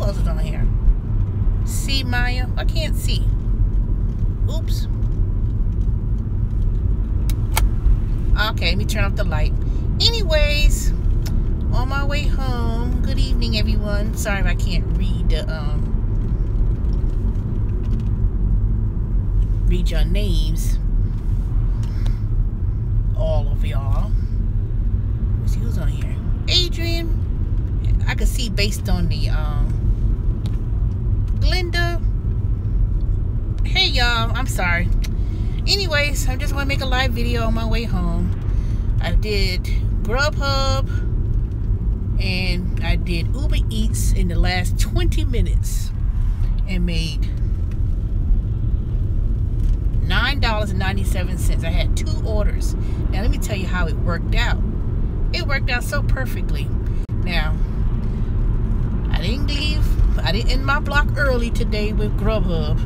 else is on here? See, Maya? I can't see. Oops. Okay, let me turn off the light. Anyways, on my way home. Good evening, everyone. Sorry if I can't read the read your names. All of y'all. Let's see who's on here. Adrian. I could see based on the Glenda. Hey y'all, I'm sorry. Anyways, I just want to make a live video on my way home. I did Grubhub and I did Uber Eats in the last 20 minutes and made $9.97. I had 2 orders. Now let me tell you how it worked out. It worked out so perfectly. Now, I didn't end my block early today with Grubhub,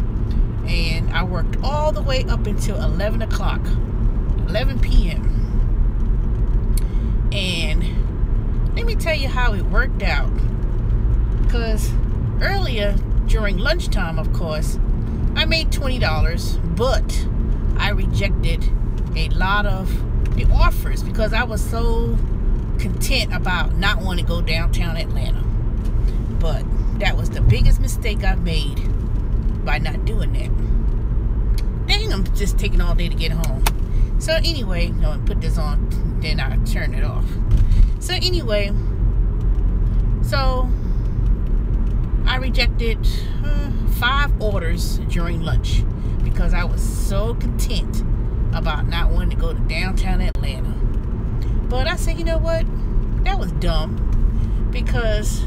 and I worked all the way up until 11 o'clock, 11 p.m. And let me tell you how it worked out, because earlier during lunchtime, of course, I made $20, but I rejected a lot of the offers because I was so content about not wanting to go downtown Atlanta. But that was the biggest mistake I made by not doing that. Dang, I'm just taking all day to get home. So anyway, no, I put this on, then I turn it off. So anyway, so I rejected 5 orders during lunch because I was so content about not wanting to go to downtown Atlanta. But I said, you know what? That was dumb, because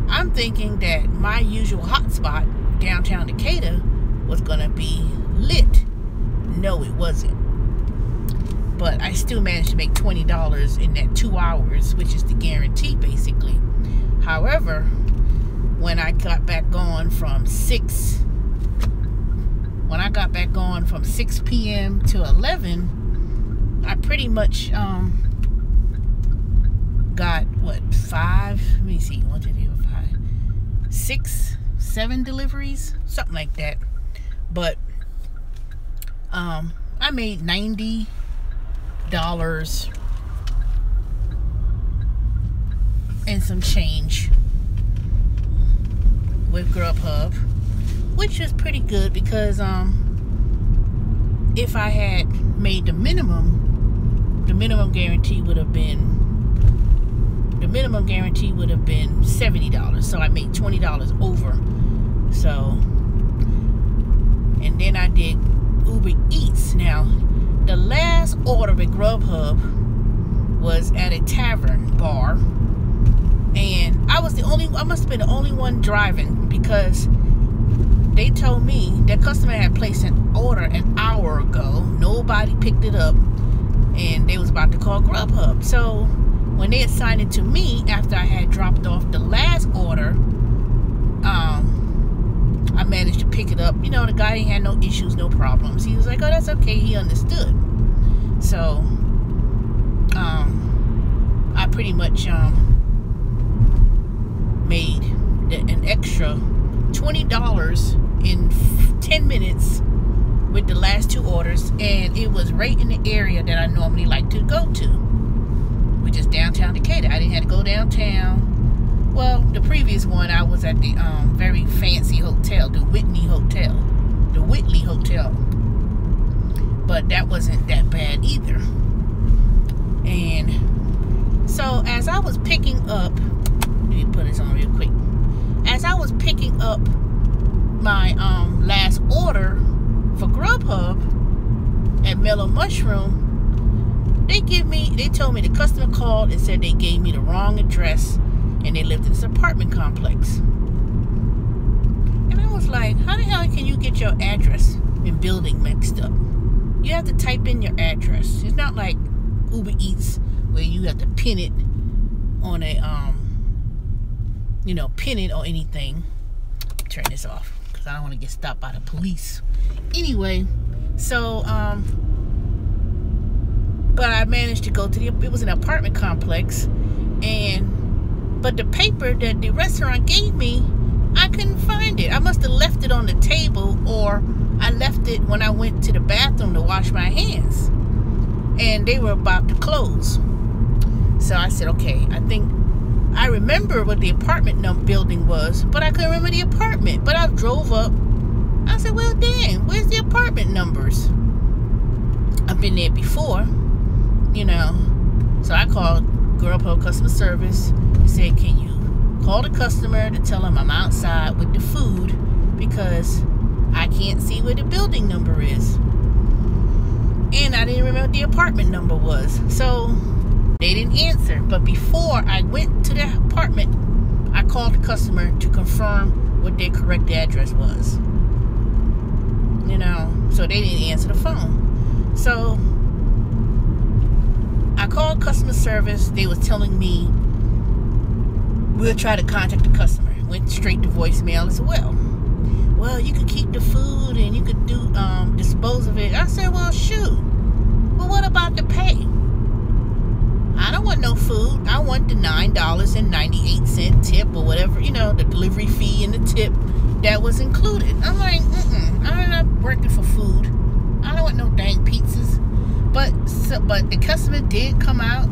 I'm thinking that my usual hotspot, downtown Decatur, was going to be lit. No, it wasn't. But I still managed to make $20 in that 2 hours, which is the guarantee, basically. However, when I got back on from 6 p.m. to 11, I pretty much got what, 5, let me see, 1, 2, 3, 4, 5, 6, 7 deliveries, something like that. But I made $90 and some change with Grubhub, which was pretty good, because if I had made the minimum guarantee would have been $70. So I made $20 over. So, and then I did Uber Eats. Now, the last order with Grubhub was at a tavern bar, and I must have been the only one driving, because they told me that customer had placed an order an hour ago. Nobody picked it up, and they was about to call Grubhub. So when they assigned it to me after I had dropped off the last order, I managed to pick it up. You know, the guy had no issues, no problems. He was like, oh, that's okay. He understood. So I pretty much made an extra $20 in 10 minutes with the last 2 orders, and it was right in the area that I normally like to go to, which is downtown Decatur. I didn't have to go downtown. Well, the previous one, I was at the very fancy hotel, the Whitley Hotel. But that wasn't that bad either. And so as I was picking up, let me put this on real quick. As I was picking up my last order for Grubhub at Mellow Mushroom, they told me the customer called and said they gave me the wrong address, and they lived in this apartment complex. And I was like, how the hell can you get your address and building mixed up? You have to type in your address. It's not like Uber Eats where you have to pin it on a pin it or anything. Turn this off because I don't want to get stopped by the police. Anyway, so but I managed to go to it was an apartment complex, but the paper that the restaurant gave me I couldn't find it. I must have left it on the table, or I left it when I went to the bathroom to wash my hands. And they were about to close. So I said, okay, I remember what the apartment building was, but I couldn't remember the apartment. But I drove up. I said, well, dang, where's the apartment numbers? I've been there before, you know. So I called Grubhub customer service and said, can you call the customer to tell them I'm outside with the food because I can't see where the building number is. And I didn't remember what the apartment number was. So they didn't answer. But before I went to the apartment, I called the customer to confirm what their correct address was. You know, so they didn't answer the phone. So I called customer service. They was telling me we'll try to contact the customer. Went straight to voicemail as well. Well, you could keep the food and you could do dispose of it. I said, well, shoot. Well, what about the pay? I don't want no food. I want the $9.98 tip or whatever, you know, the delivery fee and the tip that was included. I'm like, I'm not working for food. I don't want no dang pizzas. But the customer did come out.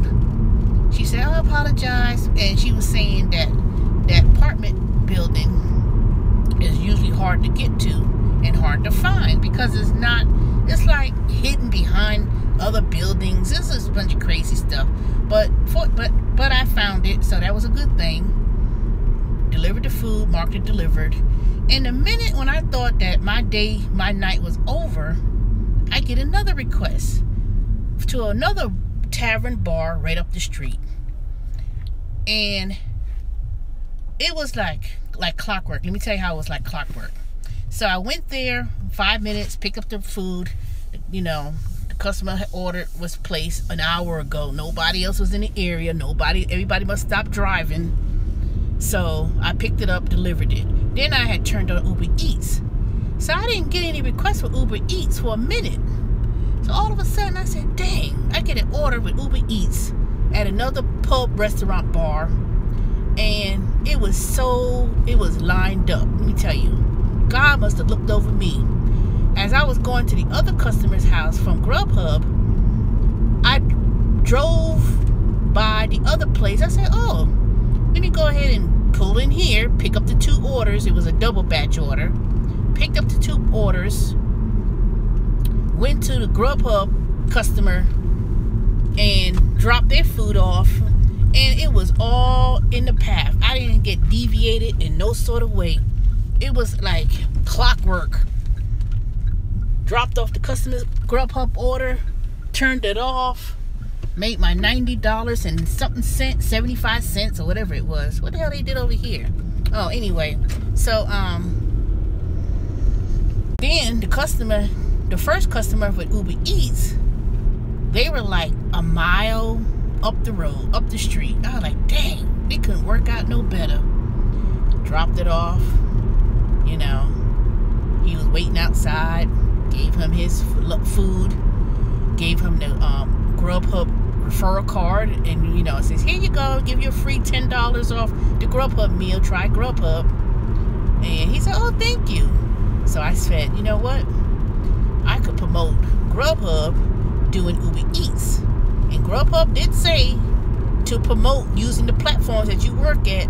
She said, I apologize. And she was saying that that apartment building is usually hard to get to and hard to find because it's like hidden behind other buildings. This is a bunch of crazy stuff. But I found it, so that was a good thing. Delivered the food, marked it delivered. And the minute when I thought that my night was over, I get another request to another tavern bar right up the street. And it was like clockwork. Let me tell you how it was like clockwork. So I went there, 5 minutes, picked up the food. You know, the customer order was placed an hour ago. Nobody else was in the area. Everybody must stop driving. So I picked it up, delivered it. Then I had turned on Uber Eats. So I didn't get any requests for Uber Eats for a minute. So all of a sudden I said, dang, I get an order with Uber Eats at another pub, restaurant, bar. And it was lined up. Let me tell you, God must have looked over me. As I was going to the other customer's house from Grubhub, I drove by the other place. I said, oh, let me go ahead and pull in here, pick up the 2 orders. It was a double batch order. Picked up the 2 orders, went to the Grubhub customer and dropped their food off. And it was all in the path. I didn't get deviated in no sort of way. It was like clockwork. Dropped off the customer's Grubhub order, turned it off, made my $90 and something cents, 75 cents or whatever it was. What the hell they did over here? Oh, anyway. So, then the first customer with Uber Eats, they were like a mile up the road, up the street. I was like, dang, they couldn't work out no better. Dropped it off. You know, he was waiting outside. Gave him his food. Gave him the Grubhub referral card. And, you know, it says, here you go. Give you a free $10 off the Grubhub meal. Try Grubhub. And he said, oh, thank you. So I said, you know what? I could promote Grubhub doing Uber Eats. And Grubhub did say to promote using the platforms that you work at.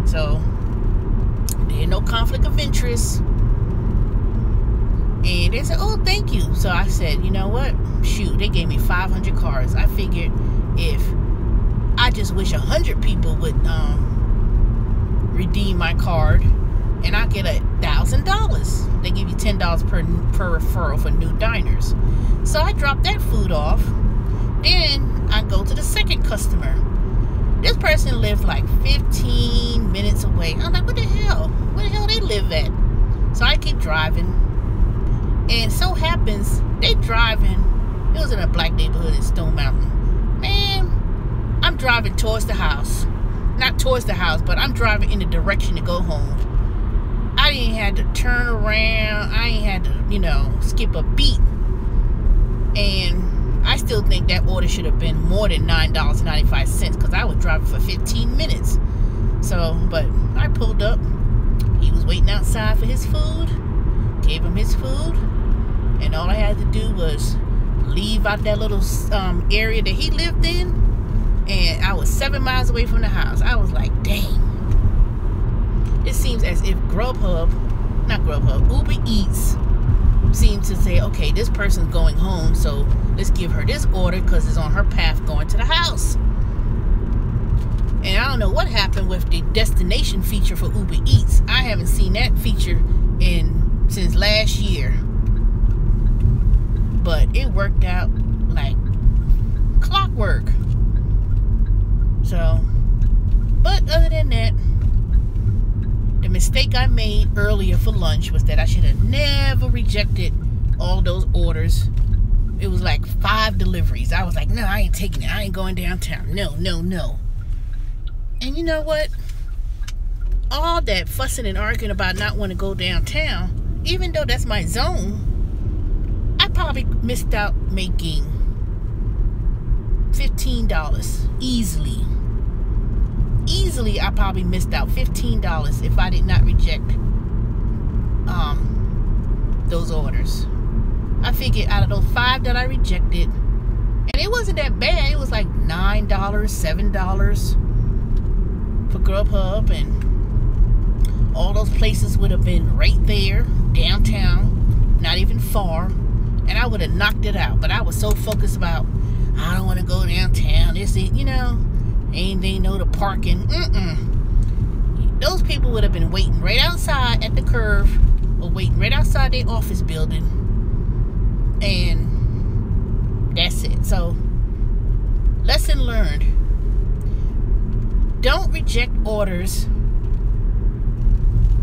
So there's no conflict of interest. And they said, oh, thank you. So I said, you know what? Shoot, they gave me 500 cards. I figured if I just wish 100 people would redeem my card, and I get $1,000. They give you $10 per referral for new diners. So I dropped that food off. Then I go to the second customer. This person lived like 15 minutes away. I'm like, what the hell? Where the hell they live at? So I keep driving. And so happens, they driving. It was in a black neighborhood in Stone Mountain. Man, I'm driving towards the house. Not towards the house, but I'm driving in the direction to go home. I didn't have to turn around. I ain't had to, you know, skip a beat. And I still think that order should have been more than $9.95 because I was driving for 15 minutes. So, but I pulled up. He was waiting outside for his food. Gave him his food, and all I had to do was leave out that little area that he lived in, and I was 7 miles away from the house. I was like, dang. It seems as if Uber Eats seems to say, okay, this person's going home, so let's give her this order because it's on her path going to the house. And I don't know what happened with the destination feature for Uber Eats. I haven't seen that feature since last year. But it worked out like clockwork. So, but other than that, the mistake I made earlier for lunch was that I should have never rejected all those orders. It was like 5 deliveries. I was like, no, I ain't taking it. I ain't going downtown. No. And you know what? All that fussing and arguing about not wanting to go downtown, even though that's my zone, I probably missed out making $15 easily. Easily, I probably missed out $15 if I did not reject those orders. I figured out of those 5 that I rejected, and it wasn't that bad. It was like $9, $7 for Grubhub, and all those places would have been right there, downtown, not even far, and I would have knocked it out. But I was so focused about, I don't want to go downtown. This is, ain't they know the parking. Those people would have been waiting right outside at the curve, or waiting right outside their office building, and that's it. So, lesson learned. Don't reject orders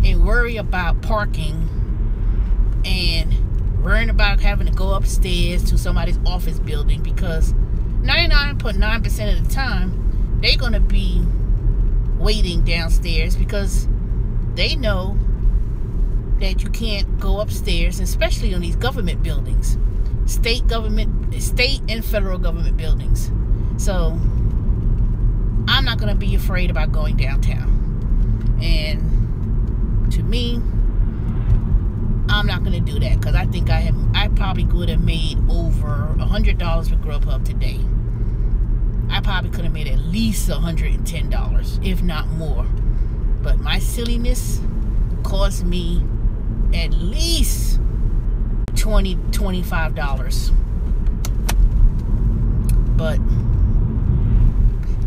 and worry about parking and worrying about having to go upstairs to somebody's office building, because 99.9% of the time they're going to be waiting downstairs because they know that you can't go upstairs, especially on these government buildings, state and federal government buildings. So I'm not going to be afraid about going downtown. And to me, I'm not going to do that, because I think I probably could have made over $100 with Grubhub today. I probably could have made at least $110, if not more. But my silliness cost me at least $20, $25. But,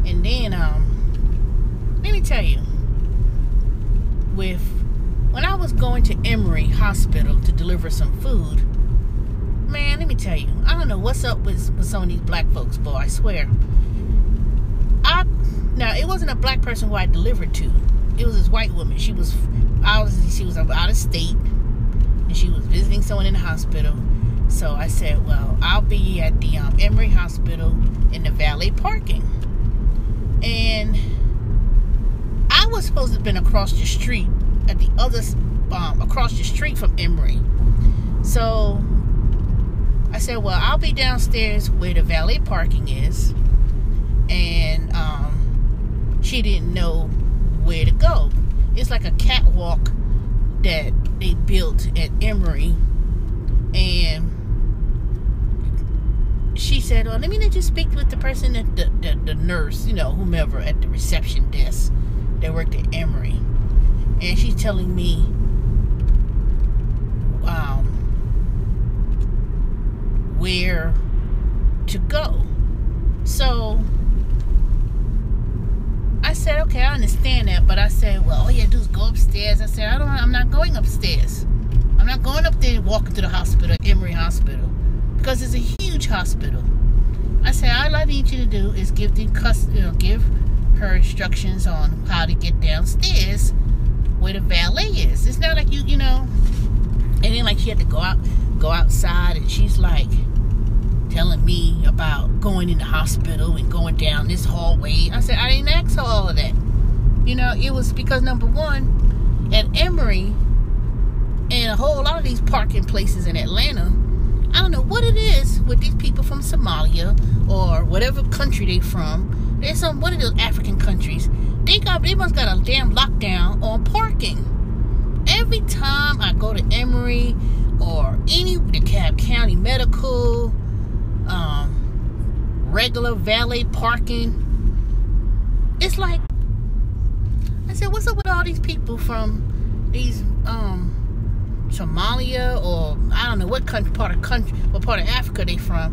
and then, let me tell you, when I was going to Emory Hospital to deliver some food, man, let me tell you, I don't know what's up with some of these black folks, boy, I swear. Now, it wasn't a black person who I delivered to. It was this white woman. She was out of state, and she was visiting someone in the hospital. So I said, well, I'll be at the Emory Hospital in the valet parking. And I was supposed to have been across the street at the other, across the street from Emory. So I said, well, I'll be downstairs where the valet parking is. And she didn't know where to go. It's like a catwalk that they built at Emory. And she said, well, let me just speak with the person at the nurse, whomever at the reception desk that worked at Emory. And she's telling me where to go. So I said, okay, I understand that, but I said, well, all you have to do is go upstairs. I said, I'm not going upstairs. I'm not going up there and walking to the hospital, Emory Hospital, because it's a huge hospital. I said, all I need you to do is give her instructions on how to get downstairs where the valet is. It's not like and then like she had to go outside, and she's like telling me about going in the hospital and going down this hallway. I said, I didn't ask her all of that. It was because, number one, at Emory and a whole lot of these parking places in Atlanta, I don't know what it is with these people from Somalia or whatever country they from. There's one of those African countries. They must got a damn lockdown on parking. DeKalb County Medical, regular valet parking. It's like, I said, what's up with all these people from these Somalia, or I don't know what part of Africa they from?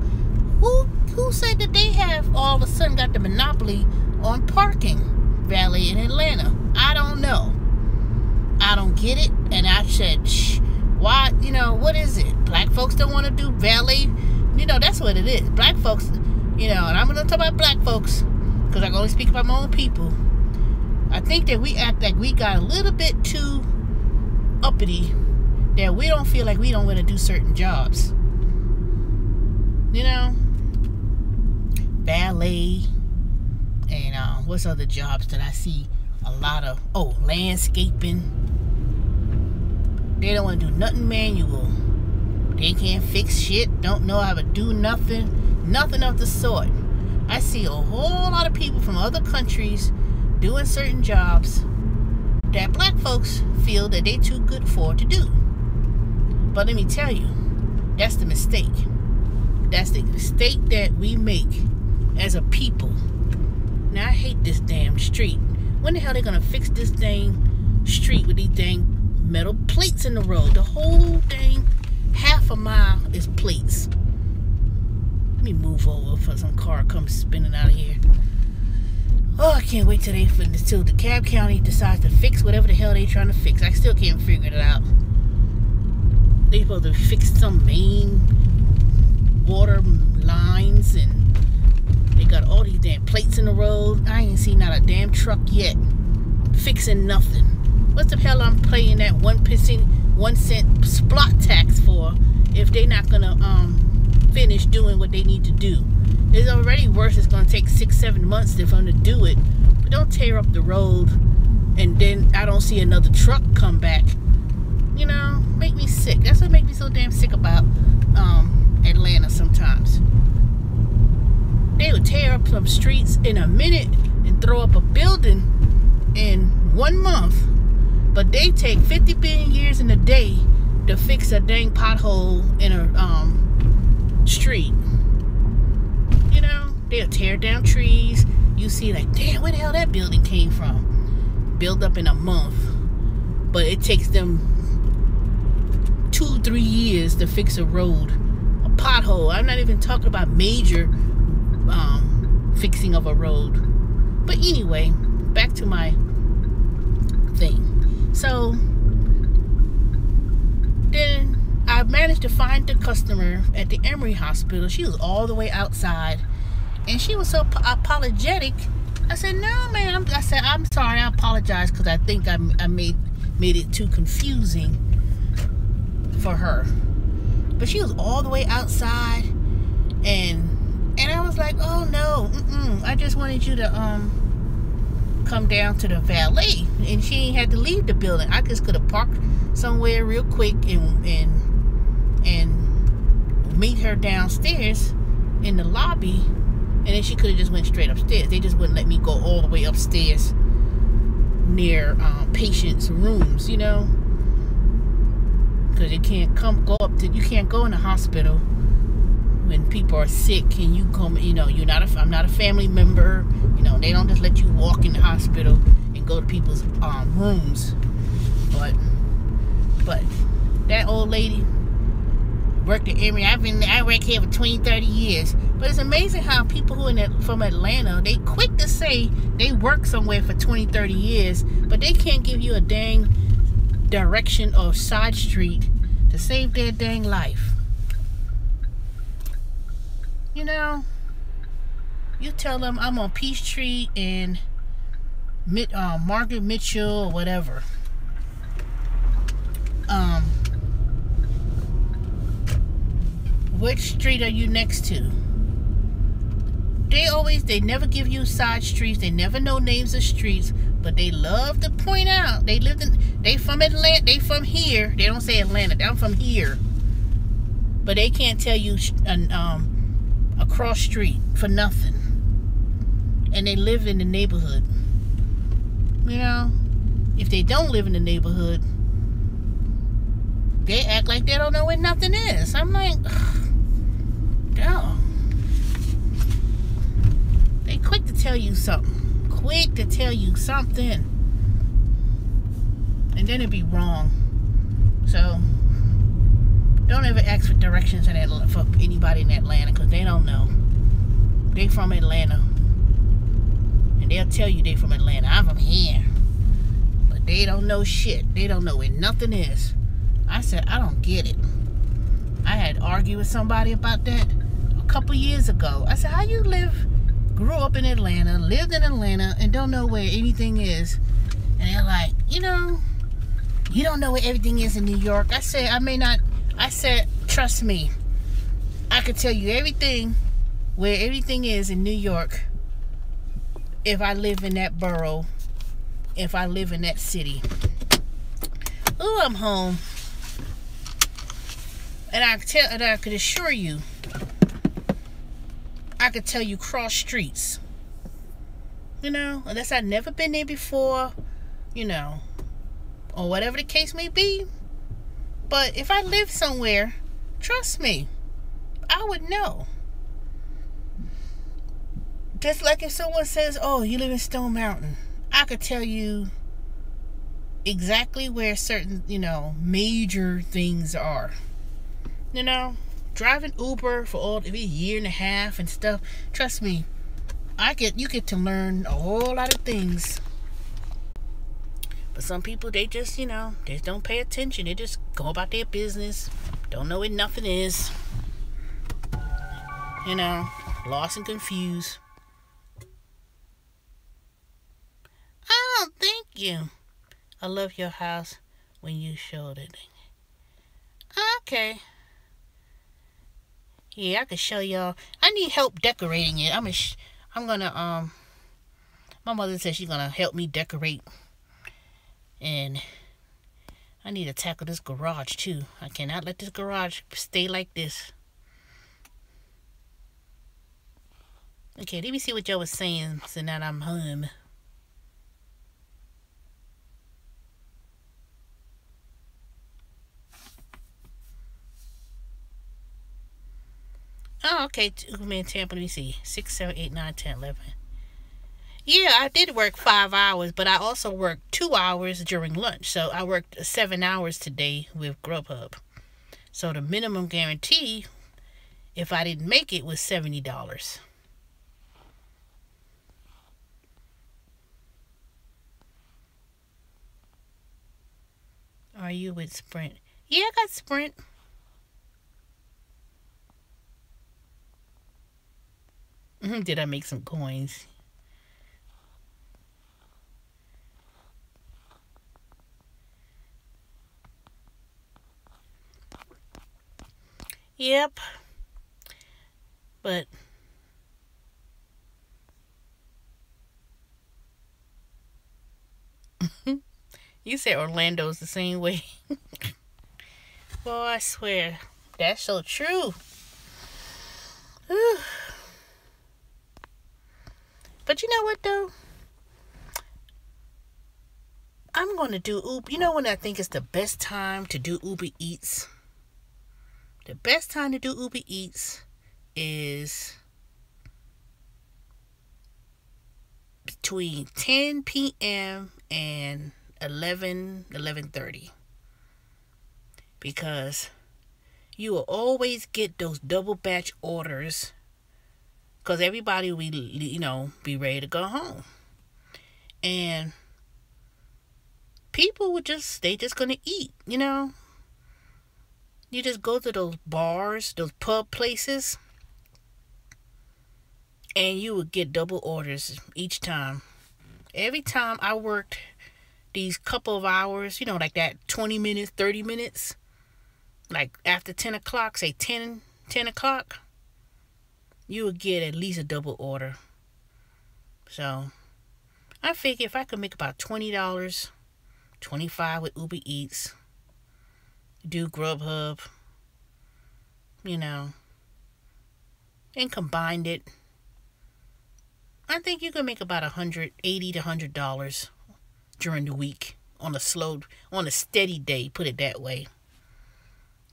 Who said that they have all of a sudden got the monopoly on parking valet in Atlanta? I don't know. I don't get it. And I said, why? You know, what is it? Black folks don't want to do valet. You know, that's what it is. Black folks, you know, and I'm going to talk about black folks because I can only speak about my own people. I think that we act like we got a little bit too uppity, that we don't feel like we don't want to do certain jobs. You know? Valet. And what's other jobs that I see a lot of? Oh, landscaping. They don't want to do nothing manual. They can't fix shit. Don't know how to do nothing. Nothing of the sort. I see a whole lot of people from other countries doing certain jobs that black folks feel that they too good for to do. But let me tell you, that's the mistake. That's the mistake that we make as a people. Now, I hate this damn street. When the hell are they gonna fix this dang street with these dang metal plates in the road? The whole dang half a mile is plates. Let me move over for some car comes spinning out of here. Oh, I can't wait till DeKalb County decides to fix whatever the hell they trying to fix. I still can't figure it out. They supposed to fix some main water lines, and they got all these damn plates in the road. I ain't seen not a damn truck yet fixing nothing. What the hell I'm paying that 1 cent splot tax for if they not gonna finish doing what they need to do? It's already worse. It's gonna take 6-7 months for them to do it. But don't tear up the road and then I don't see another truck come back. You know, make me sick. That's what makes me so damn sick about Atlanta sometimes. They would tear up some streets in a minute and throw up a building in 1 month, but they take 50 billion years in a day to fix a dang pothole in a street. You know, they'll tear down trees. You see, like, damn, where the hell that building came from? Build up in a month, but it takes them 2-3 years to fix a road, a pothole. I'm not even talking about major fixing of a road. But anyway, back to my thing. So then I managed to find the customer at the Emory Hospital. She was all the way outside, and she was so apologetic. I said, no, man. I said, I'm sorry. I apologize because I think I made it too confusing for her. But she was all the way outside, and I was like, oh no, I just wanted you to come down to the valet, and she ain't had to leave the building. I just could have parked somewhere real quick and meet her downstairs in the lobby, and then she could have just went straight upstairs. They just wouldn't let me go all the way upstairs near patients' rooms, you know, because you can't you can't go in the hospital when people are sick and you come, you know, I'm not a family member, you know, they don't just let you walk in the hospital and go to people's rooms. But that old lady worked at Emory. I work here for 20-30 years. But it's amazing how people who are from Atlanta, they quick to say they work somewhere for 20-30 years, but they can't give you a dang direction or side street to save their dang life. You know, you tell them I'm on Peachtree and Margaret Mitchell or whatever. Which street are you next to? They never give you side streets. They never know names of streets, but they love to point out they from Atlanta. They from here. They don't say Atlanta. I'm from here, but they can't tell you a cross street for nothing. And they live in the neighborhood. You know, if they don't live in the neighborhood, They act like they don't know where nothing is. I'm like, damn. They quick to tell you something. Quick to tell you something. And then it'd be wrong. So, don't ever ask for directions for anybody in Atlanta, because they don't know. They from Atlanta. And they'll tell you they from Atlanta. I'm from here. But they don't know shit. They don't know where nothing is. I said, I don't get it. I had argued with somebody about that a couple years ago. I said, how you grew up in Atlanta, lived in Atlanta, and don't know where anything is? And they're like, you don't know where everything is in New York. I said, I said, trust me. I could tell you everything, where everything is in New York, if I live in that borough, if I live in that city. Ooh, I'm home. And I could assure you, I could tell you cross streets. Unless I've never been there before, or whatever the case may be. But if I live somewhere, trust me, I would know. Just like if someone says, oh, you live in Stone Mountain, I could tell you exactly where certain, major things are. Driving Uber for a year and a half and stuff, trust me, you get to learn a whole lot of things. But some people, they just, they just don't pay attention. They just go about their business, don't know where nothing is. Lost and confused. Oh, thank you. I love your house when you showed it. Okay. Yeah, I can show y'all. I need help decorating it. I'm gonna, my mother said she's gonna help me decorate. And I need to tackle this garage too. I cannot let this garage stay like this. Okay, let me see what y'all was saying so now I'm home. Oh, okay. Man, Tampa, let me see. 6, 7, 8, 9, 10, 11. Yeah, I did work 5 hours, but I also worked 2 hours during lunch. So I worked 7 hours today with Grubhub. So the minimum guarantee, if I didn't make it, was $70. Are you with Sprint? Yeah, I got Sprint. Did I make some coins? Yep. But you said Orlando's the same way. Boy, I swear, that's so true. But you know what though? I'm going to do Uber. You know when I think it's the best time to do Uber Eats? The best time to do Uber Eats is between 10 p.m. and 11:30. Because you will always get those double batch orders. Because everybody will be ready to go home. And people they just going to eat, You just go to those bars, those pub places, and you would get double orders each time. Every time I worked these couple of hours, like that 20 minutes, 30 minutes, like after 10 o'clock, say 10 o'clock, you would get at least a double order. So I figure if I could make about $20, $25 with Uber Eats, do Grubhub, and combined it, I think you can make about $80 to $100 during the week on a steady day, put it that way.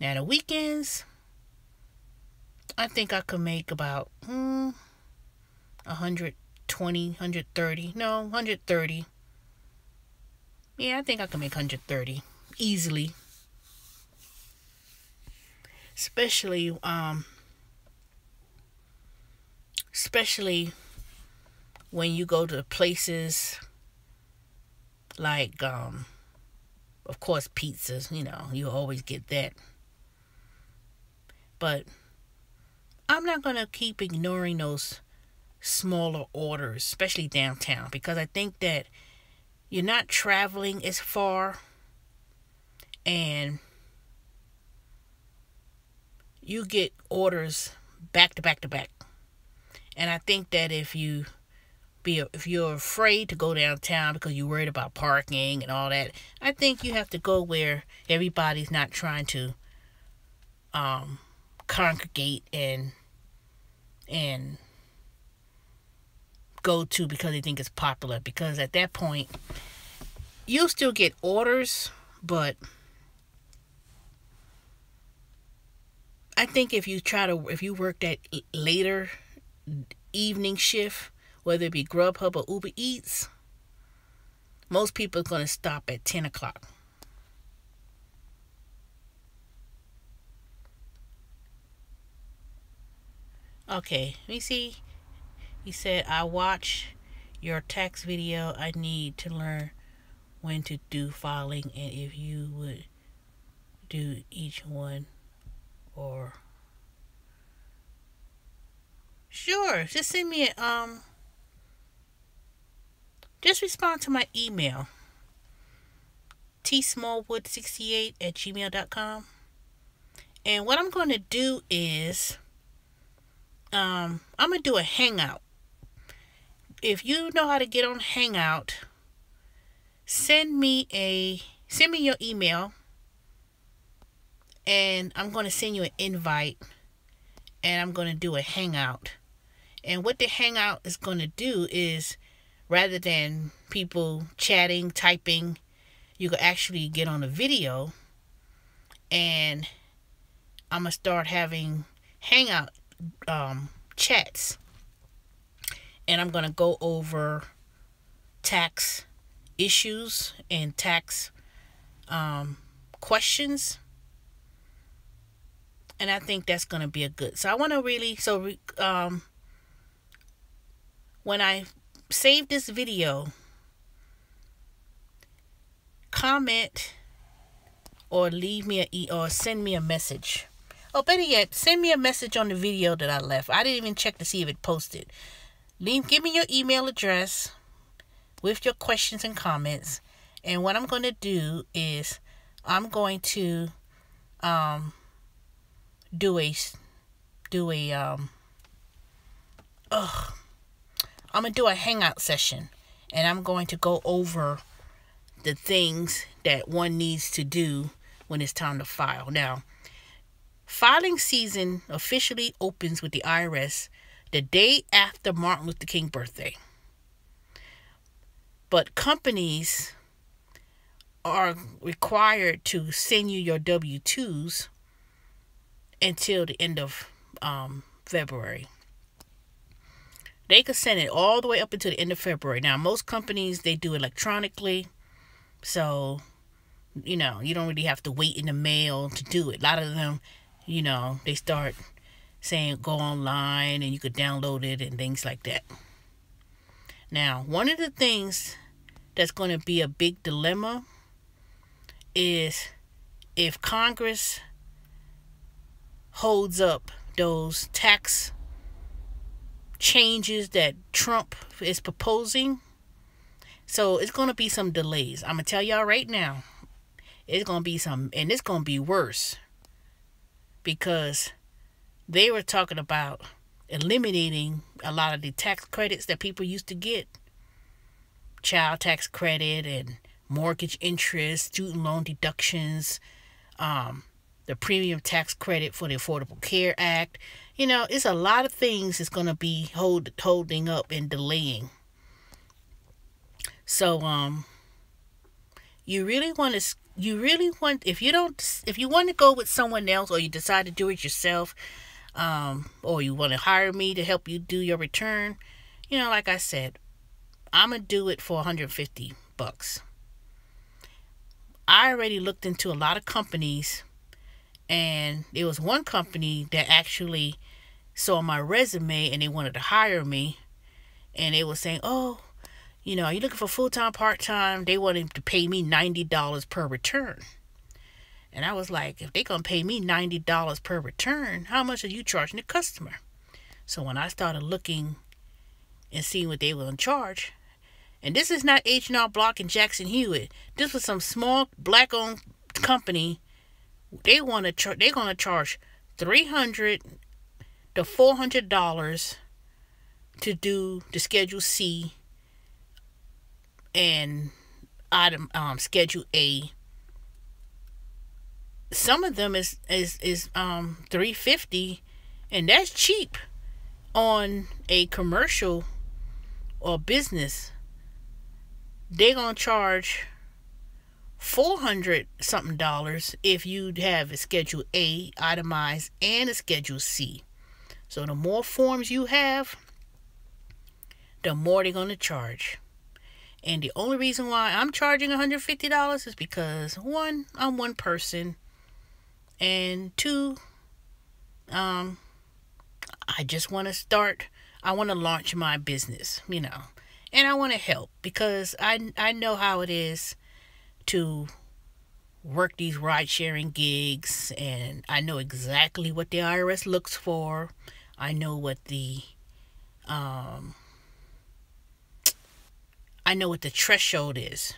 Now the weekends, I think I could make about 120, 130. No, 130. Yeah, I think I can make 130 easily. Especially when you go to places like of course pizzas, you always get that. But I'm not going to keep ignoring those smaller orders, especially downtown, because I think that you're not traveling as far and you get orders back to back to back. And I think that if you're afraid to go downtown because you're worried about parking and all that, I think you have to go where everybody's not trying to congregate and go to because they think it's popular. Because at that point, you'll still get orders, but I think if you work that later evening shift, whether it be Grubhub or Uber Eats, most people are going to stop at 10 o'clock. Okay, let me see. He said, I watch your tax video. I need to learn when to do filing and if you would do each one or... Sure, just send me just respond to my email, tsmallwood68@gmail.com. And what I'm going to do is I'm going to do a hangout. If you know how to get on Hangout, send me your email and I'm going to send you an invite and I'm going to do a hangout. And what the hangout is going to do is, rather than people chatting, typing, you can actually get on a video, and I'm going to start having hangout chats. And I'm going to go over tax issues and tax questions. And I think that's going to be a good. So I want to really, when I save this video, comment or leave me or send me a message. Oh, better yet, send me a message on the video that I left. I didn't even check to see if it posted. Give me your email address with your questions and comments. And what I'm going to do is I'm going to I'm going to do a hangout session, and I'm going to go over the things that one needs to do when it's time to file. Now, filing season officially opens with the IRS the day after Martin Luther King birthday. But companies are required to send you your W-2s until the end of February. They could send it all the way up until the end of February. Now, most companies, they do electronically. So, you don't really have to wait in the mail to do it. A lot of them, they start saying go online and you could download it and things like that. Now, one of the things that's going to be a big dilemma is if Congress holds up those tax changes that Trump is proposing. So it's going to be some delays. I'm going to tell y'all right now, it's going to be some, and it's going to be worse, because they were talking about eliminating a lot of the tax credits that people used to get. Child tax credit and mortgage interest, student loan deductions, the premium tax credit for the Affordable Care Act. It's a lot of things that's going to be holding up and delaying. So, if you want to go with someone else, or you decide to do it yourself, or you want to hire me to help you do your return, like I said, I'm gonna do it for $150. I already looked into a lot of companies, and there was one company that actually saw my resume and they wanted to hire me, and they were saying, "Oh, are you looking for full-time, part-time?" They wanted to pay me $90 per return. And I was like, if they're going to pay me $90 per return, how much are you charging the customer? So when I started looking and seeing what they were going to charge, and this is not H&R Block and Jackson Hewitt. This was some small black-owned company. They're going to charge $300 to $400 to do the Schedule C and item Schedule A. Some of them is $350, and that's cheap on a commercial or business. They're gonna charge $400 something if you have a Schedule A itemized and a Schedule C. So the more forms you have, the more they're gonna charge. And the only reason why I'm charging $150 is because, one, I'm one person, and two, I just want to launch my business, and I want to help, because I know how it is to work these ride-sharing gigs, and I know exactly what the IRS looks for. I know what the threshold is.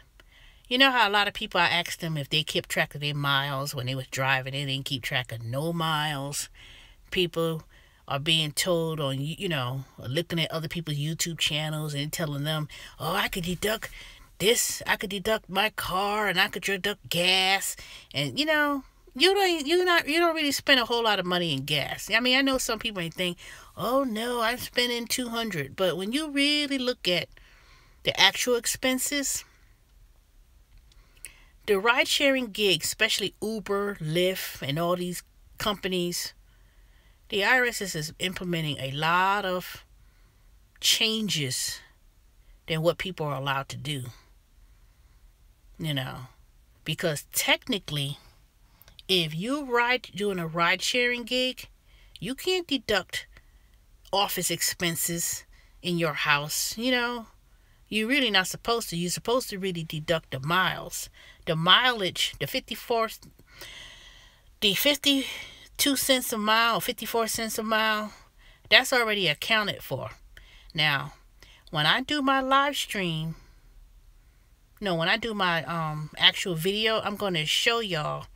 You know how a lot of people, I asked them if they kept track of their miles when they was driving. They didn't keep track of no miles. People are being told on, looking at other people's YouTube channels and telling them, "Oh, I could deduct this. I could deduct my car, and I could deduct gas." And you don't really spend a whole lot of money in gas. I mean, I know some people may think, "Oh no, I'm spending $200," but when you really look at the actual expenses, the ride-sharing gigs, especially Uber, Lyft, and all these companies, the IRS is implementing a lot of changes than what people are allowed to do. Because technically, if you're doing a ride-sharing gig, you can't deduct office expenses in your house. You're really not supposed to. You're supposed to really deduct the miles. The mileage, the 52 cents a mile, 54 cents a mile, that's already accounted for. Now, when I do my live stream, when I do my actual video, I'm going to show y'all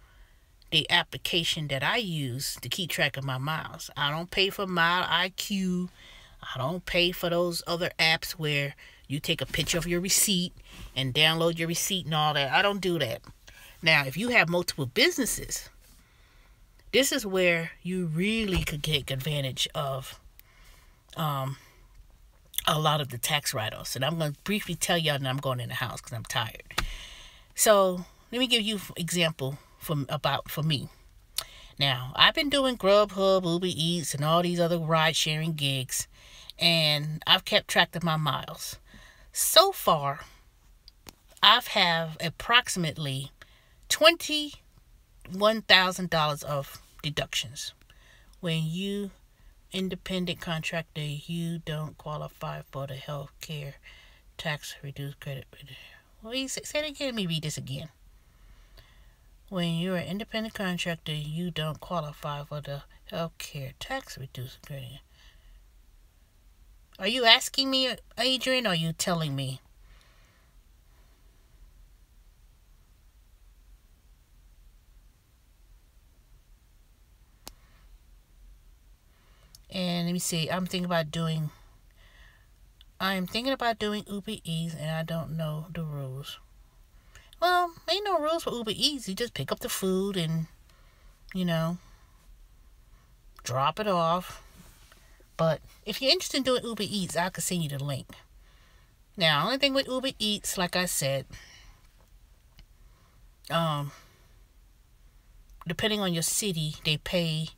the application that I use to keep track of my miles. I don't pay for Mile IQ. I don't pay for those other apps where you take a picture of your receipt and download your receipt and all that. I don't do that. Now, if you have multiple businesses, this is where you really could take advantage of a lot of the tax write-offs. And I'm going to briefly tell y'all, and I'm going in the house because I'm tired. So let me give you an example for me. Now, I've been doing Grubhub, Uber Eats, and all these other ride-sharing gigs, and I've kept track of my miles. So far, I've have approximately $21,000 of deductions. When you independent contractor, you don't qualify for the health care tax reduced credit. Well, say it again. Let me read this again. When you're an independent contractor, you don't qualify for the health care tax reduced credit. Are you asking me, Adrian, or are you telling me? And let me see. I'm thinking about doing Uber Eats, and I don't know the rules. Well, ain't no rules for Uber Eats. You just pick up the food and, drop it off. But if you're interested in doing Uber Eats, I could send you the link. Now, only thing with Uber Eats, like I said, depending on your city, they pay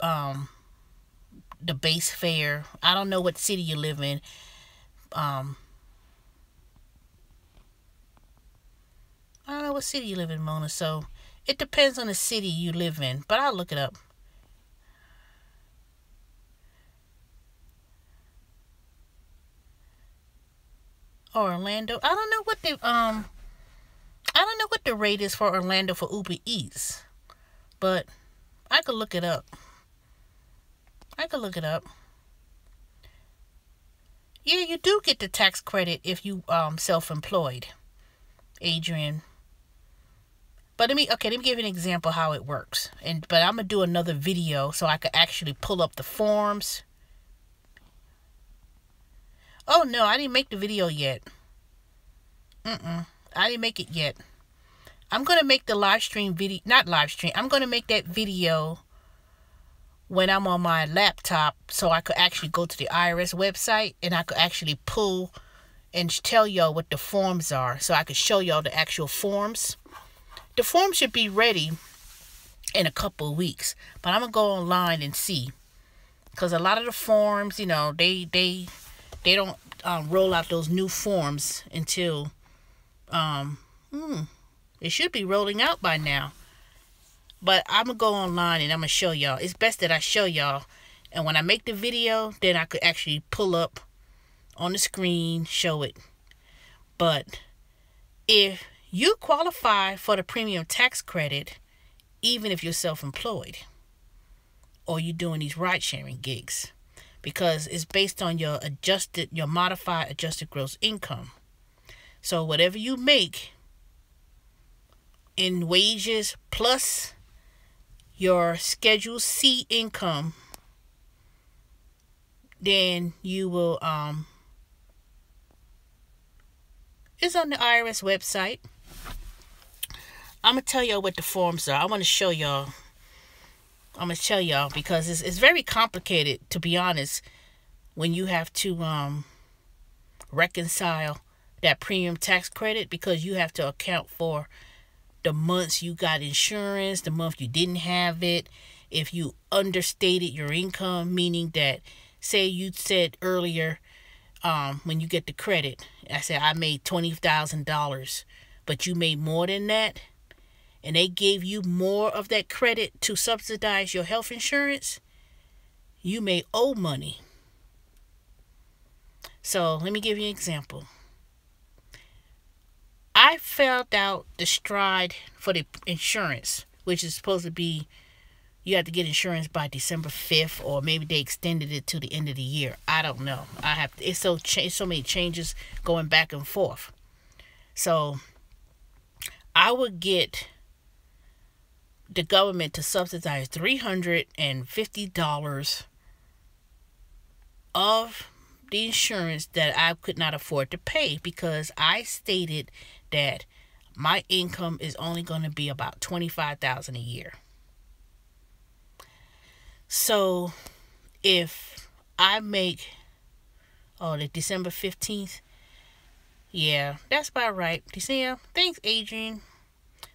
the base fare. I don't know what city you live in. I don't know what city you live in, Mona. So it depends on the city you live in. But I'll look it up. Orlando. I don't know what the rate is for Orlando for Uber Eats. But I could look it up. Yeah, you do get the tax credit if you self-employed, Adrian. But let me give you an example how it works. But I'm gonna do another video so I could actually pull up the forms. Oh no, I didn't make the video yet. I didn't make it yet. I'm gonna make the live stream video, not live stream. I'm gonna make that video when I'm on my laptop, so I could actually go to the IRS website and I could actually pull and tell y'all what the forms are, so I could show y'all the actual forms. The form should be ready in a couple of weeks, but I'm gonna go online and see, because a lot of the forms, you know, they don't roll out those new forms until it should be rolling out by now. But I'm gonna go online and I'm gonna show y'all. It's best that I show y'all, and when I make the video, then I could actually pull up on the screen, show it. But if you qualify for the premium tax credit, even if you're self-employed or you're doing these ride-sharing gigs, because it's based on your modified adjusted gross income. So whatever you make in wages plus your Schedule C income, then you will it's on the IRS website. I'm gonna tell y'all what the forms are. I want to show y'all. I'm gonna tell y'all because it's very complicated, to be honest, when you have to reconcile that premium tax credit, because you have to account for the months you got insurance, the month you didn't have it, if you understated your income, meaning that, say you said earlier, when you get the credit, I said I made $20,000, but you made more than that, and they gave you more of that credit to subsidize your health insurance, you may owe money. So let me give you an example. I filled out the Stride for the insurance, which is supposed to be, you have to get insurance by December 5th, or maybe they extended it to the end of the year. I don't know. It's so many changes going back and forth. So I would get the government to subsidize $350 of the insurance that I could not afford to pay, because I stated that my income is only going to be about $25,000 a year. So if I make the December 15th, yeah, that's about right. December. Thanks, Adrian.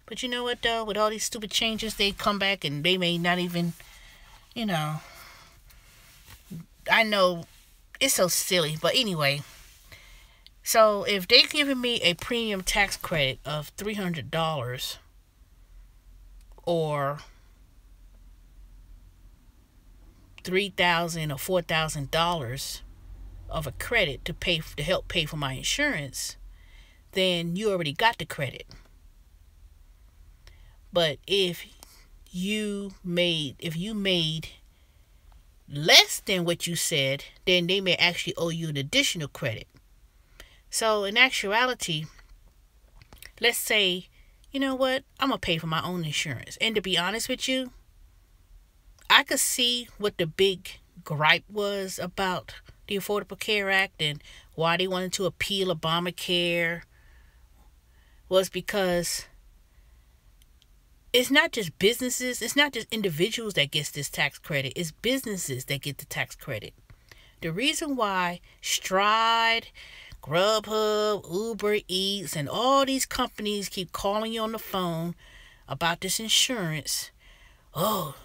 But you know what, though? With all these stupid changes, they come back and they may not even, I know it's so silly. But anyway, so if they're giving me a premium tax credit of $300 or $3,000 or $4,000 of a credit to help pay for my insurance, then you already got the credit. But if you made less than what you said, then they may actually owe you an additional credit. So in actuality, let's say, you know what, I'm gonna pay for my own insurance. And to be honest with you, I could see what the big gripe was about the Affordable Care Act and why they wanted to appeal Obamacare, was because it's not just businesses, it's not just individuals that gets this tax credit, it's businesses that get the tax credit. The reason why Stride, Grubhub, Uber Eats, and all these companies keep calling you on the phone about this insurance. Oh,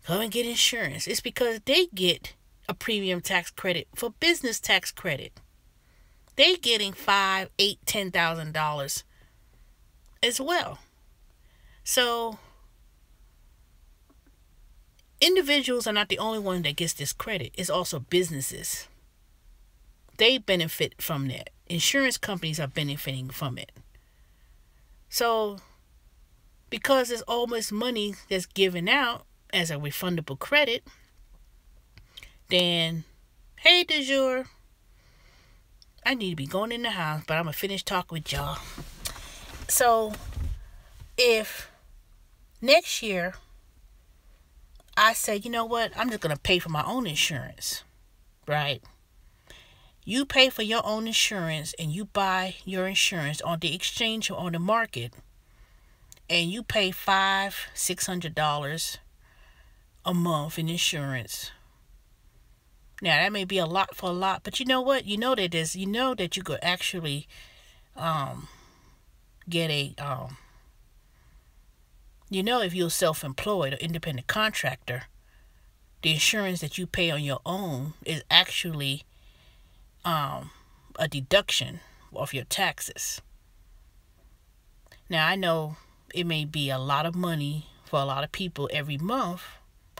come and get insurance. It's because they get a premium tax credit for business tax credit. They getting $5,000, $8,000, $10,000 as well. So individuals are not the only one that gets this credit. It's also businesses. They benefit from that. Insurance companies are benefiting from it. So because there's almost money that's given out as a refundable credit, then, hey, du jour, I need to be going in the house, but I'm going to finish talking with y'all. So, if next year I say, you know what, I'm just going to pay for my own insurance, right? You pay for your own insurance and you buy your insurance on the exchange or on the market, and you pay $500, $600 a month in insurance. Now that may be a lot for a lot, but you know what? You know that you could actually get a if you're self-employed or independent contractor, the insurance that you pay on your own is actually a deduction of your taxes. Now I know it may be a lot of money for a lot of people every month.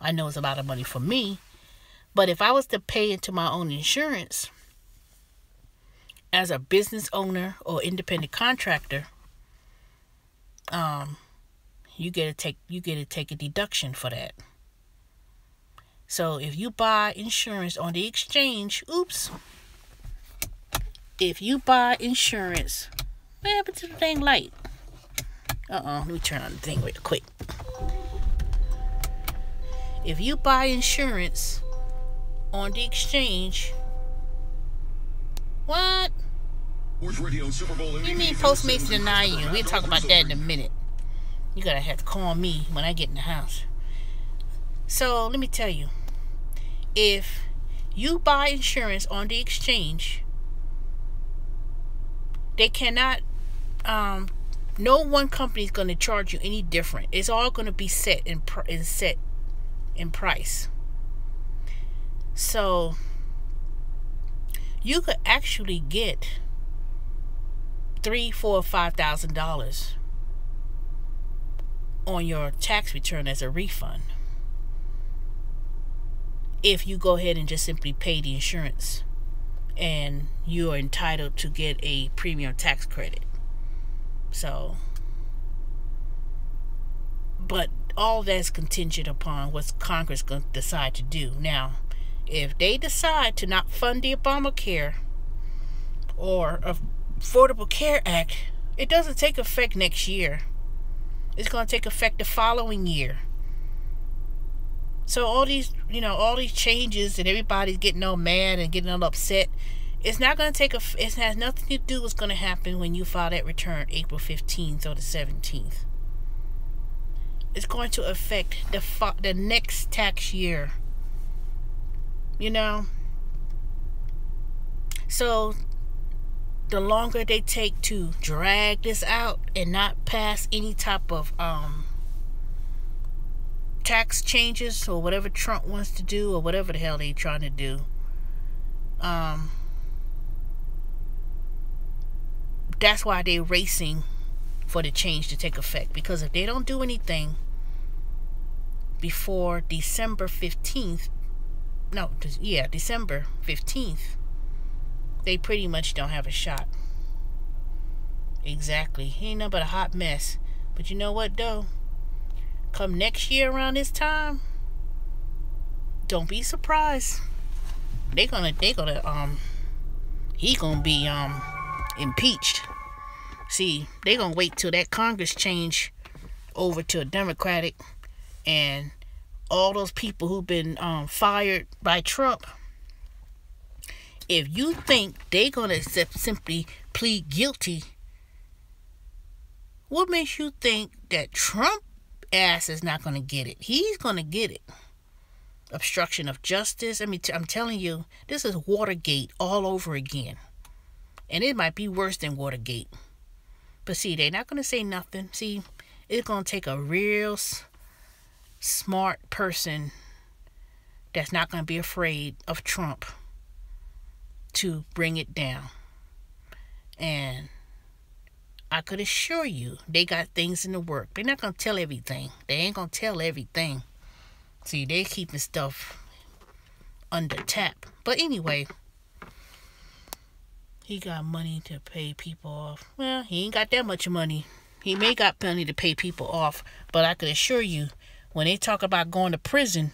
I know it's a lot of money for me. But if I was to pay into my own insurance as a business owner or independent contractor, you get to take a deduction for that. So if you buy insurance on the exchange, if you buy insurance, what happened to the thing light? Let me turn on the thing real quick. If you buy insurance on the exchange, what? You mean Postmates deny you? We'll talk about that in a minute. You gotta have to call me when I get in the house. So let me tell you, if you buy insurance on the exchange, they cannot, no one company is going to charge you any different. It's all going to be set in price. So you could actually get $3,000, $4,000, $5,000 on your tax return as a refund if you go ahead and just simply pay the insurance, and you are entitled to get a premium tax credit. So, but all that's contingent upon what Congress going to decide to do. Now, if they decide to not fund the Obamacare or Affordable Care Act, it doesn't take effect next year. It's going to take effect the following year. So all these changes and everybody's getting all mad and getting all upset, it's not going to take it has nothing to do with what's going to happen when you file that return April 15th or the 17th. It's going to affect the next tax year. So the longer they take to drag this out and not pass any type of tax changes or whatever Trump wants to do or whatever the hell they're trying to do, that's why they're racing for the change to take effect. Because if they don't do anything before December 15th, they pretty much don't have a shot. Exactly. Ain't nothing but a hot mess. But you know what though? Come next year around this time, don't be surprised. He's gonna be impeached. See, they're gonna wait till that Congress change over to a Democratic, and all those people who've been fired by Trump, if you think they're gonna simply plead guilty, what makes you think that Trump ass is not gonna get it? He's gonna get it. Obstruction of justice. I'm telling you, this is Watergate all over again. And it might be worse than Watergate. But see, they're not going to say nothing. See, it's going to take a real smart person that's not going to be afraid of Trump to bring it down. And I could assure you, they got things in the work. They're not going to tell everything. They ain't going to tell everything. See, they're keeping stuff under tap. But anyway, he got money to pay people off. Well, he ain't got that much money. He may got money to pay people off, but I could assure you, when they talk about going to prison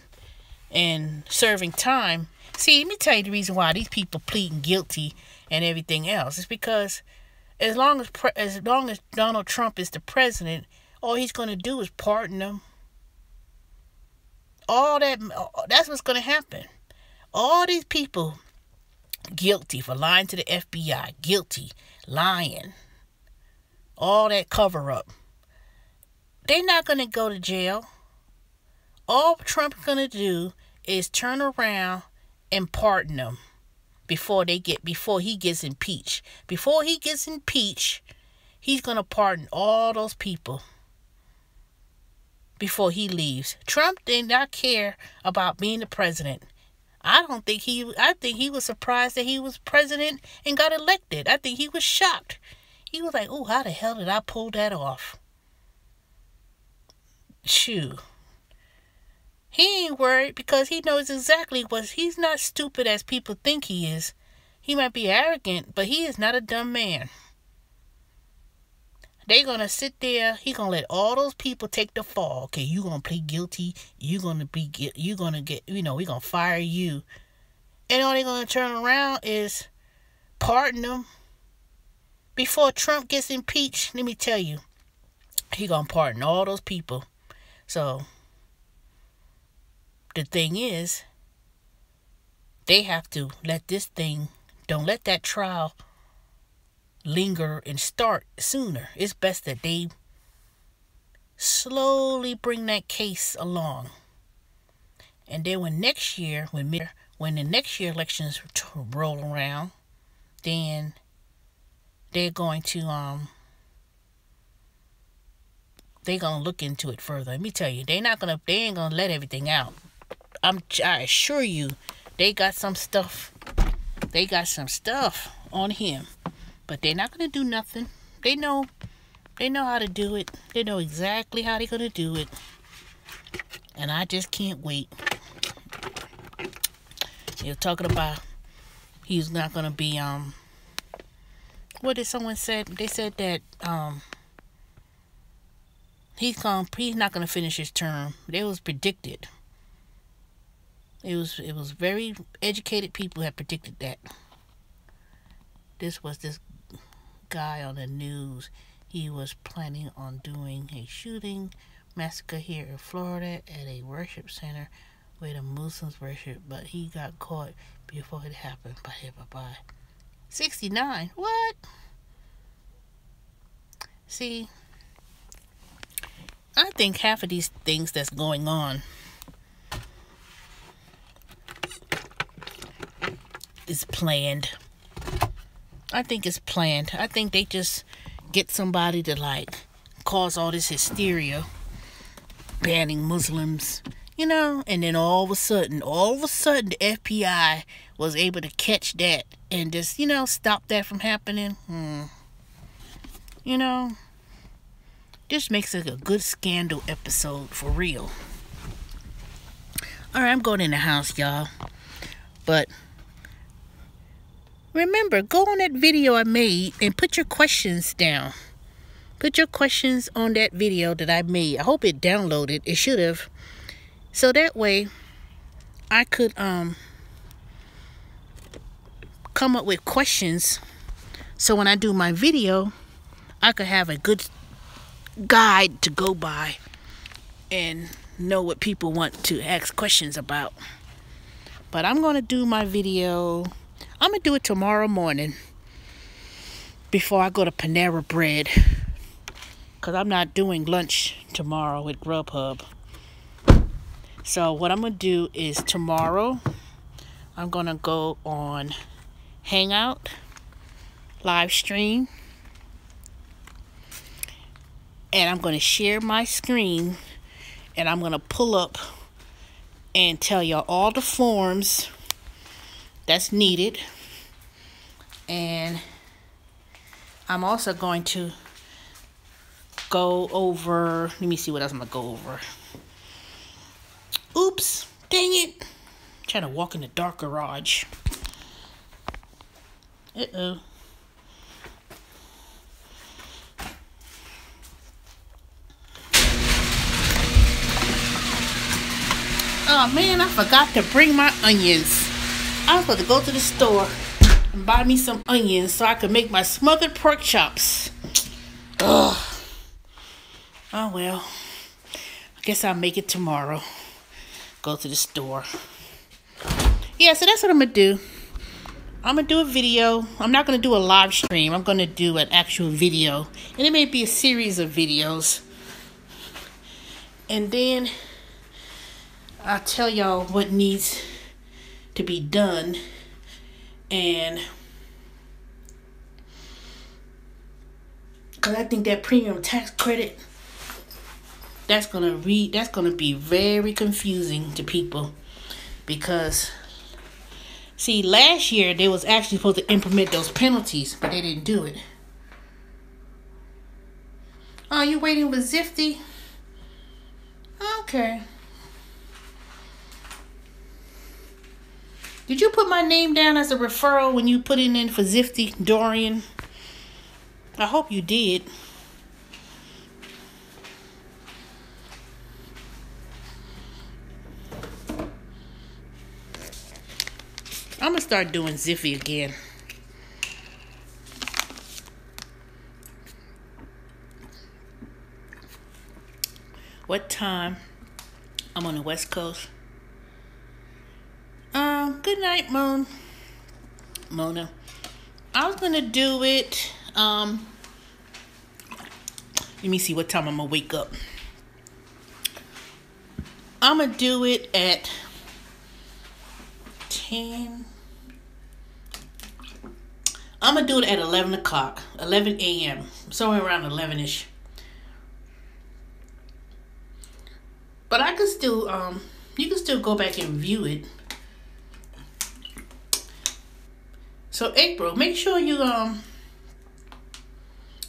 and serving time, see, let me tell you the reason why these people pleading guilty and everything else. It's because as long as Donald Trump is the president, all he's going to do is pardon them. That's what's going to happen. All these people guilty for lying to the FBI, guilty, lying, all that cover up. They're not going to go to jail. All Trump's going to do is turn around and pardon them before he gets impeached. Before he gets impeached, he's going to pardon all those people before he leaves. Trump did not care about being the president. I think he was surprised that he was president and got elected. I think he was shocked. He was like, "Oh, how the hell did I pull that off?" Shoo. He ain't worried because he knows exactly he's not stupid as people think he is. He might be arrogant, but he is not a dumb man. They gonna sit there. He gonna let all those people take the fall. Okay, you gonna plead guilty. We gonna fire you. And all they gonna turn around is pardon them. Before Trump gets impeached, let me tell you, he gonna pardon all those people. So the thing is, they have to let this thing. Don't let that trial linger and start sooner. It's best that they slowly bring that case along. And then when the next year elections roll around, then they're going to look into it further. Let me tell you, they ain't gonna let everything out. I assure you, they got some stuff. They got some stuff on him. But they're not going to do nothing. They know how to do it. They know exactly how they're going to do it. And I just can't wait. You're talking about he's not going to be, what did someone say? They said that he's not going to finish his term. It was predicted. It was very educated people that predicted that. This guy on the news. He was planning on doing a shooting massacre here in Florida at a worship center where the Muslims worship, but he got caught before it happened. Bye. 69? What? See, I think half of these things that's going on is planned. I think it's planned. I think they just get somebody to cause all this hysteria, banning Muslims, and then all of a sudden the FBI was able to catch that and just, stop that from happening. This makes it a good scandal episode for real. Alright, I'm going in the house, y'all. But remember, go on that video I made and put your questions down. Put your questions on that video that I made. I hope it downloaded. It should have. So that way, I could come up with questions. So when I do my video, I could have a good guide to go by and know what people want to ask questions about. But I'm going to do my video. I'm going to do it tomorrow morning before I go to Panera Bread, because I'm not doing lunch tomorrow with Grubhub. So what I'm going to do is tomorrow I'm going to go on Hangout live stream. And I'm going to share my screen. And I'm going to pull up and tell y'all all the forms that's needed. And I'm also going to go over, let me see what else I'm going to go over. Oops, dang it. I'm trying to walk in the dark garage. Uh-oh. Oh man, I forgot to bring my onions. I was supposed to go to the store and buy me some onions so I could make my smothered pork chops. Ugh. Oh well. I guess I'll make it tomorrow. Go to the store. Yeah, so that's what I'm going to do. I'm going to do a video. I'm not going to do a live stream. I'm going to do an actual video. And it may be a series of videos. And then I'll tell y'all what needs to be done. And because I think that premium tax credit, that's gonna be very confusing to people. Because see, last year they was actually supposed to implement those penalties, but they didn't do it. Oh, you waiting with Zifty? Okay. Did you put my name down as a referral when you put it in for Zifty, Dorian? I hope you did. I'm going to start doing Ziffy again. What time? I'm on the West Coast. Good night, Mona. I was going to do it. Let me see what time I'm going to wake up. I'm going to do it at 10. I'm going to do it at 11 o'clock. 11 a.m. Somewhere around 11-ish. But I can still, you can still go back and view it. So April, make sure you,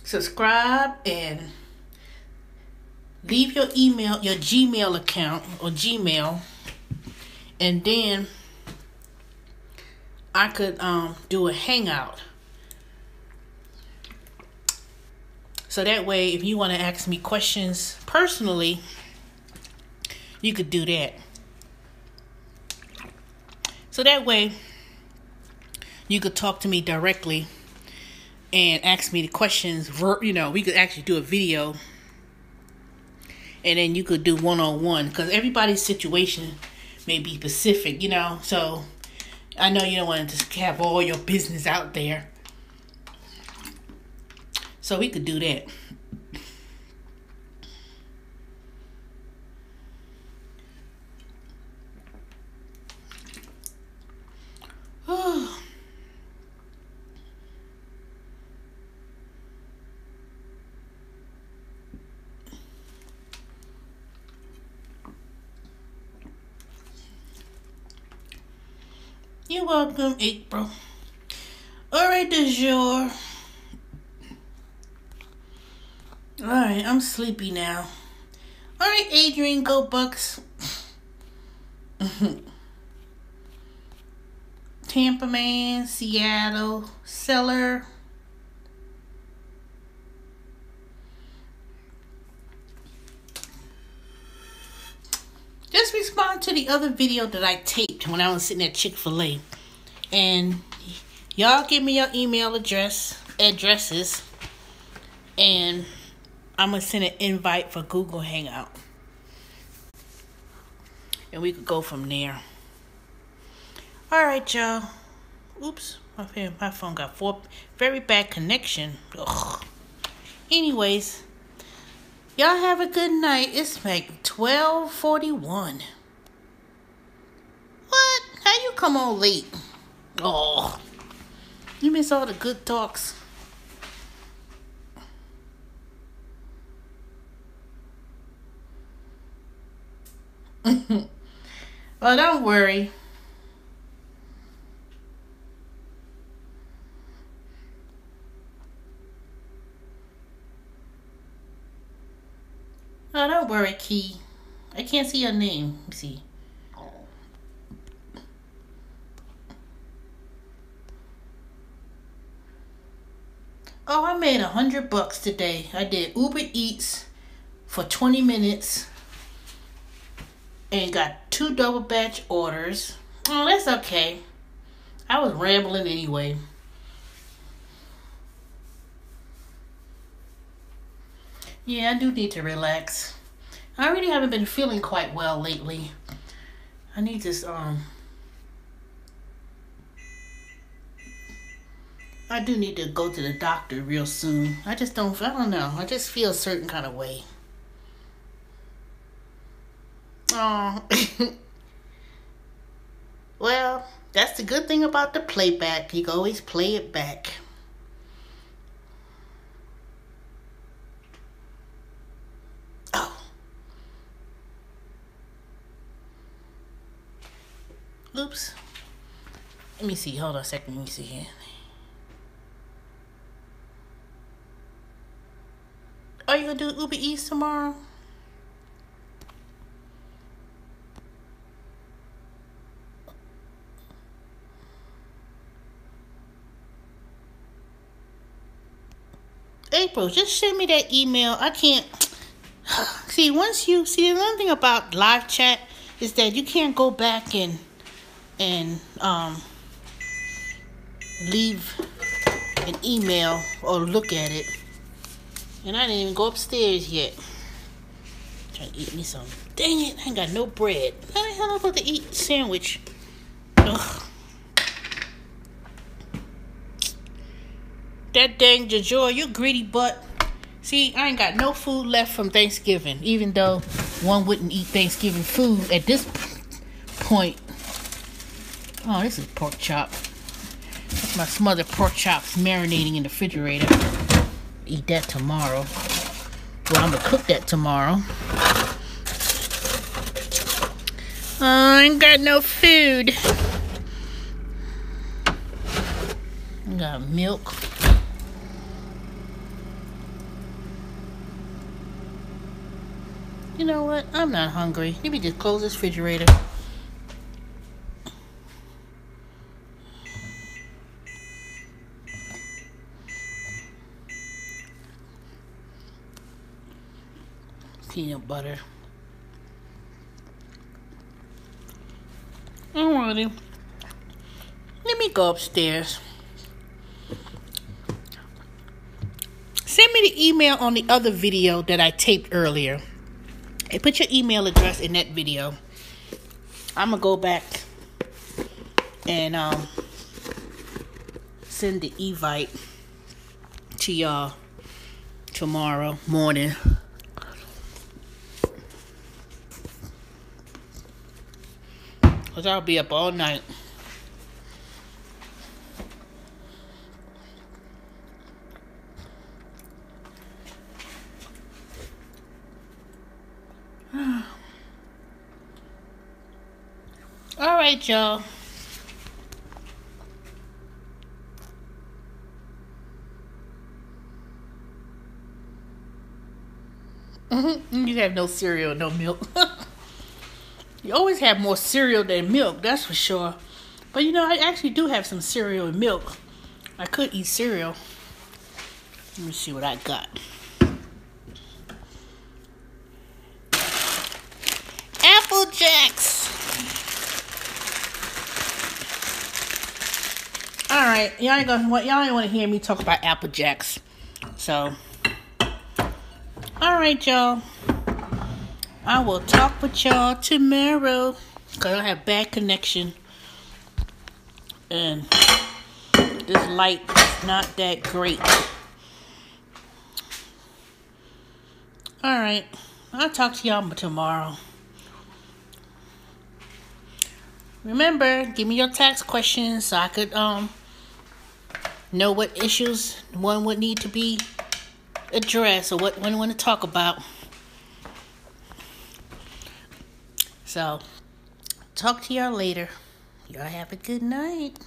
subscribe and leave your email, your Gmail account or Gmail. And then I could, do a hangout. So that way, if you want to ask me questions personally, you could do that. So that way, you could talk to me directly and ask me the questions. We could actually do a video. And then you could do one-on-one. Because everybody's situation may be specific, So, I know you don't want to just have all your business out there. So, we could do that. You're welcome, April. Alright, du jour. Alright, I'm sleepy now. Alright, Adrian, go Bucks. Tampa Man, Seattle, Seller. Just respond to the other video that I taped when I was sitting at Chick-fil-A. And y'all give me your email addresses. And I'm going to send an invite for Google Hangout. And we could go from there. Alright, y'all. Oops. My phone got very bad connection. Ugh. Anyways. Y'all have a good night. It's like 12:41. What? How you come on late? Oh. You miss all the good talks. Well, don't worry. Oh, don't worry, Key. I can't see your name. Let me see. Oh, I made $100 today. I did Uber Eats for 20 minutes and got 2 double batch orders. Oh, that's okay. I was rambling anyway. Yeah, I do need to relax. I really haven't been feeling quite well lately. I need this, I do need to go to the doctor real soon. I don't know. I just feel a certain kind of way. Oh. Well, that's the good thing about the playback. You can always play it back. Oh. Oops. Let me see. Hold on a second. Let me see here. Are you going to do Uber Eats tomorrow? April, just send me that email. I can't. See, the one thing about live chat is that you can't go back and leave an email or look at it. And I didn't even go upstairs yet. Trying to eat me some. Dang it, I ain't got no bread. How the hell am I supposed to eat a sandwich? Ugh. That dang JoJo, you greedy butt. See, I ain't got no food left from Thanksgiving, even though one wouldn't eat Thanksgiving food at this point. Oh, this is pork chop. That's my smothered pork chops marinating in the refrigerator. Eat that tomorrow. Well, I'm gonna cook that tomorrow. I ain't got no food. I got milk. You know what? I'm not hungry. Let me just close this refrigerator. Peanut butter. Alrighty. Let me go upstairs. Send me the email on the other video that I taped earlier. And put your email address in that video. I'm going to go back and send the invite to y'all tomorrow morning. Because I'll be up all night. All right, y'all. You have no cereal, no milk. You always have more cereal than milk, that's for sure. But you know, I actually do have some cereal and milk. I could eat cereal. Let me see what I got. Apple Jacks. All right, y'all ain't want to hear me talk about Apple Jacks. So, all right, y'all. I will talk with y'all tomorrow. Because I have bad connection. And this light is not that great. Alright. I'll talk to y'all tomorrow. Remember, give me your tax questions so I could know what issues one would need to be addressed or what one want to talk about. So, talk to y'all later. Y'all have a good night.